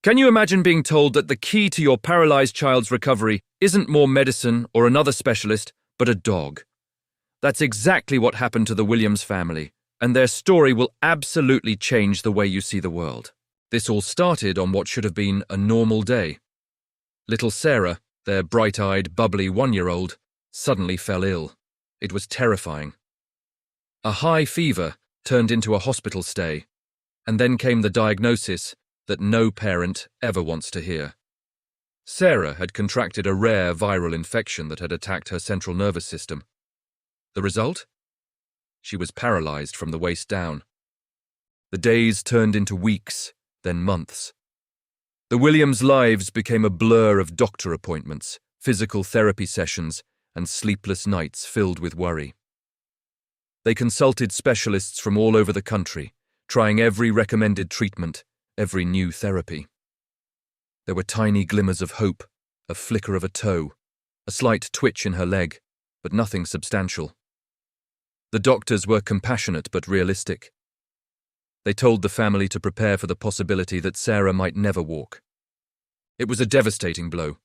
Can you imagine being told that the key to your paralyzed child's recovery isn't more medicine or another specialist, but a dog? That's exactly what happened to the Williams family, and their story will absolutely change the way you see the world. This all started on what should have been a normal day. Little Sarah, their bright-eyed, bubbly 1-year-old, suddenly fell ill. It was terrifying. A high fever turned into a hospital stay, and then came the diagnosis that no parent ever wants to hear. Sarah had contracted a rare viral infection that had attacked her central nervous system. The result? She was paralyzed from the waist down. The days turned into weeks, then months. The Williams' lives became a blur of doctor appointments, physical therapy sessions, and sleepless nights filled with worry. They consulted specialists from all over the country, trying every recommended treatment, every new therapy. There were tiny glimmers of hope, a flicker of a toe, a slight twitch in her leg, but nothing substantial. The doctors were compassionate but realistic. They told the family to prepare for the possibility that Sarah might never walk. It was a devastating blow.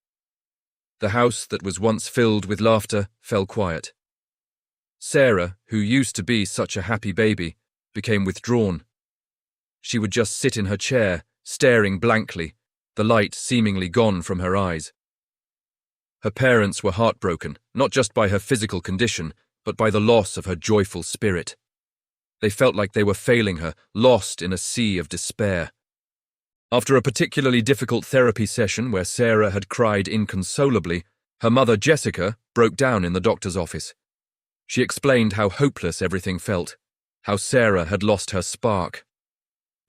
The house that was once filled with laughter fell quiet. Sarah, who used to be such a happy baby, became withdrawn. She would just sit in her chair, staring blankly, the light seemingly gone from her eyes. Her parents were heartbroken, not just by her physical condition, but by the loss of her joyful spirit. They felt like they were failing her, lost in a sea of despair. After a particularly difficult therapy session where Sarah had cried inconsolably, her mother Jessica broke down in the doctor's office. She explained how hopeless everything felt, how Sarah had lost her spark.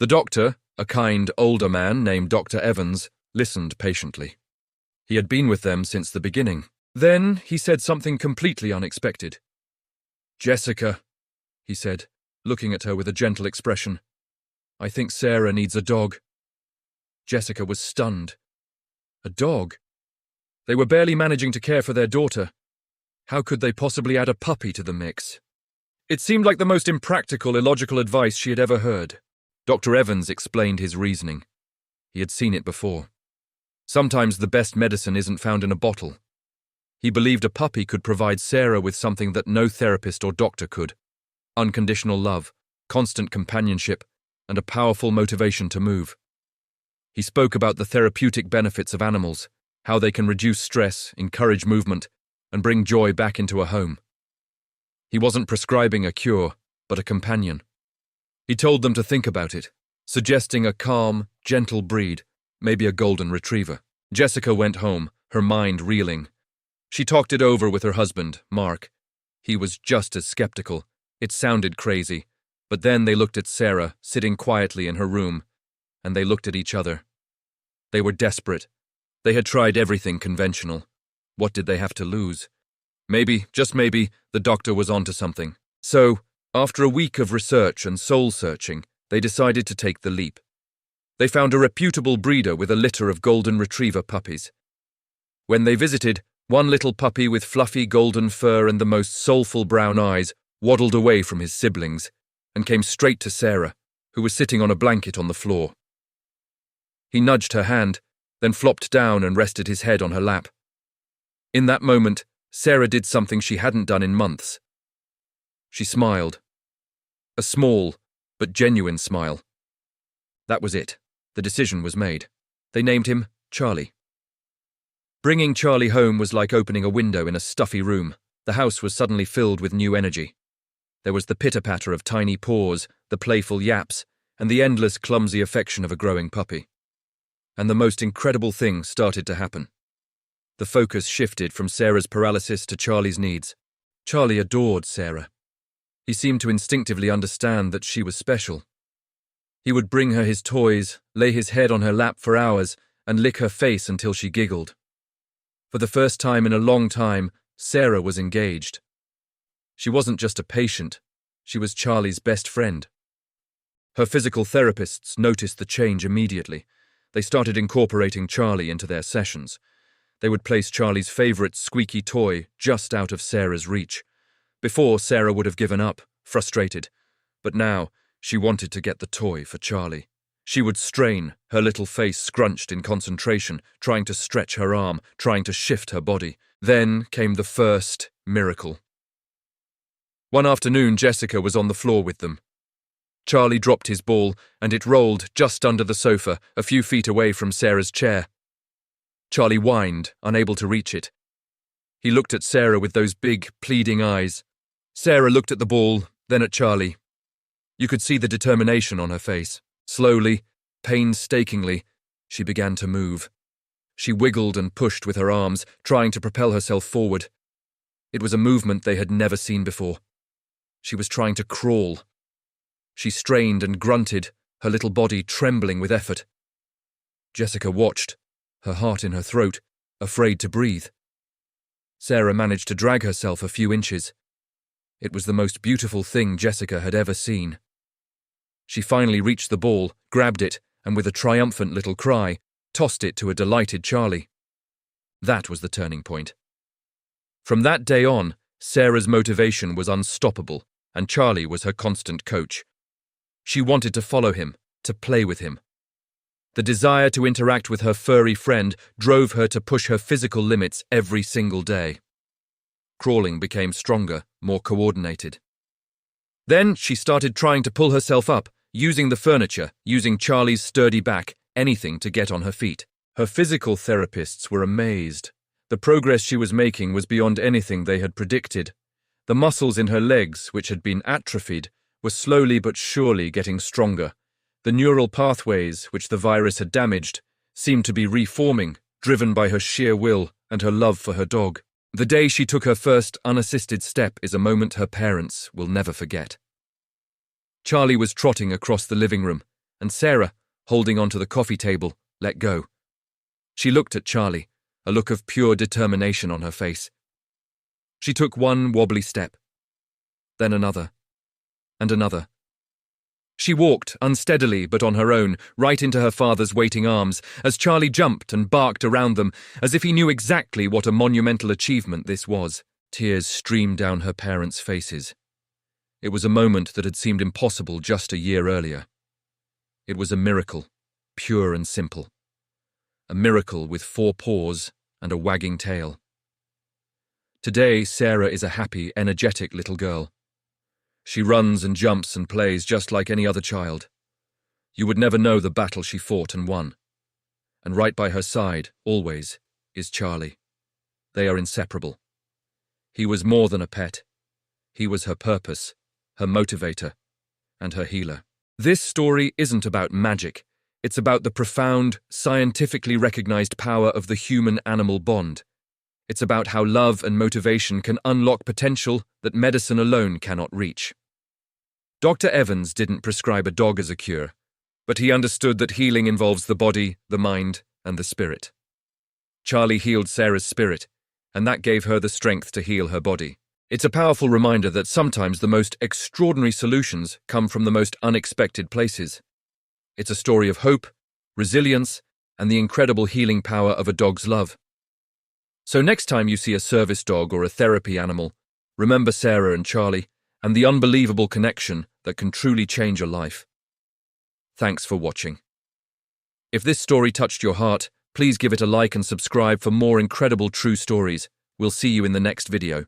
The doctor, a kind older man named Dr. Evans, listened patiently. He had been with them since the beginning. Then he said something completely unexpected. "Jessica," he said, looking at her with a gentle expression, "I think Sarah needs a dog." Jessica was stunned. A dog? They were barely managing to care for their daughter. How could they possibly add a puppy to the mix? It seemed like the most impractical, illogical advice she had ever heard. Dr. Evans explained his reasoning. He had seen it before. Sometimes the best medicine isn't found in a bottle. He believed a puppy could provide Sarah with something that no therapist or doctor could: unconditional love, constant companionship, and a powerful motivation to move. He spoke about the therapeutic benefits of animals, how they can reduce stress, encourage movement, and bring joy back into a home. He wasn't prescribing a cure, but a companion. He told them to think about it, suggesting a calm, gentle breed, maybe a golden retriever. Jessica went home, her mind reeling. She talked it over with her husband, Mark. He was just as skeptical. It sounded crazy, but then they looked at Sarah, sitting quietly in her room, and they looked at each other. They were desperate. They had tried everything conventional. What did they have to lose? Maybe, just maybe, the doctor was onto something. So, after a week of research and soul-searching, they decided to take the leap. They found a reputable breeder with a litter of golden retriever puppies. When they visited, one little puppy with fluffy golden fur and the most soulful brown eyes waddled away from his siblings and came straight to Sarah, who was sitting on a blanket on the floor. He nudged her hand, then flopped down and rested his head on her lap. In that moment, Sarah did something she hadn't done in months. She smiled. A small, but genuine smile. That was it. The decision was made. They named him Charlie. Bringing Charlie home was like opening a window in a stuffy room. The house was suddenly filled with new energy. There was the pitter-patter of tiny paws, the playful yaps, and the endless clumsy affection of a growing puppy. And the most incredible thing started to happen. The focus shifted from Sarah's paralysis to Charlie's needs. Charlie adored Sarah. He seemed to instinctively understand that she was special. He would bring her his toys, lay his head on her lap for hours, and lick her face until she giggled. For the first time in a long time, Sarah was engaged. She wasn't just a patient, she was Charlie's best friend. Her physical therapists noticed the change immediately. They started incorporating Charlie into their sessions. They would place Charlie's favorite squeaky toy just out of Sarah's reach. Before, Sarah would have given up, frustrated, but now she wanted to get the toy for Charlie. She would strain, her little face scrunched in concentration, trying to stretch her arm, trying to shift her body. Then came the first miracle. One afternoon, Jessica was on the floor with them. Charlie dropped his ball, and it rolled just under the sofa, a few feet away from Sarah's chair. Charlie whined, unable to reach it. He looked at Sarah with those big, pleading eyes. Sarah looked at the ball, then at Charlie. You could see the determination on her face. Slowly, painstakingly, she began to move. She wiggled and pushed with her arms, trying to propel herself forward. It was a movement they had never seen before. She was trying to crawl. She strained and grunted, her little body trembling with effort. Jessica watched, her heart in her throat, afraid to breathe. Sarah managed to drag herself a few inches. It was the most beautiful thing Jessica had ever seen. She finally reached the ball, grabbed it, and with a triumphant little cry, tossed it to a delighted Charlie. That was the turning point. From that day on, Sarah's motivation was unstoppable, and Charlie was her constant coach. She wanted to follow him, to play with him. The desire to interact with her furry friend drove her to push her physical limits every single day. Crawling became stronger, more coordinated. Then she started trying to pull herself up, using the furniture, using Charlie's sturdy back, anything to get on her feet. Her physical therapists were amazed. The progress she was making was beyond anything they had predicted. The muscles in her legs, which had been atrophied, were slowly but surely getting stronger. The neural pathways, which the virus had damaged, seemed to be reforming, driven by her sheer will and her love for her dog. The day she took her first unassisted step is a moment her parents will never forget. Charlie was trotting across the living room, and Sarah, holding onto the coffee table, let go. She looked at Charlie, a look of pure determination on her face. She took one wobbly step, then another, and another. She walked, unsteadily but on her own, right into her father's waiting arms, as Charlie jumped and barked around them, as if he knew exactly what a monumental achievement this was. Tears streamed down her parents' faces. It was a moment that had seemed impossible just a year earlier. It was a miracle, pure and simple. A miracle with 4 paws and a wagging tail. Today, Sarah is a happy, energetic little girl. She runs and jumps and plays just like any other child. You would never know the battle she fought and won. And right by her side, always, is Charlie. They are inseparable. He was more than a pet. He was her purpose, her motivator, and her healer. This story isn't about magic. It's about the profound, scientifically recognized power of the human-animal bond. It's about how love and motivation can unlock potential that medicine alone cannot reach. Dr. Evans didn't prescribe a dog as a cure, but he understood that healing involves the body, the mind, and the spirit. Charlie healed Sarah's spirit, and that gave her the strength to heal her body. It's a powerful reminder that sometimes the most extraordinary solutions come from the most unexpected places. It's a story of hope, resilience, and the incredible healing power of a dog's love. So next time you see a service dog or a therapy animal, remember Sarah and Charlie and the unbelievable connection that can truly change a life. Thanks for watching. If this story touched your heart, please give it a like and subscribe for more incredible true stories. We'll see you in the next video.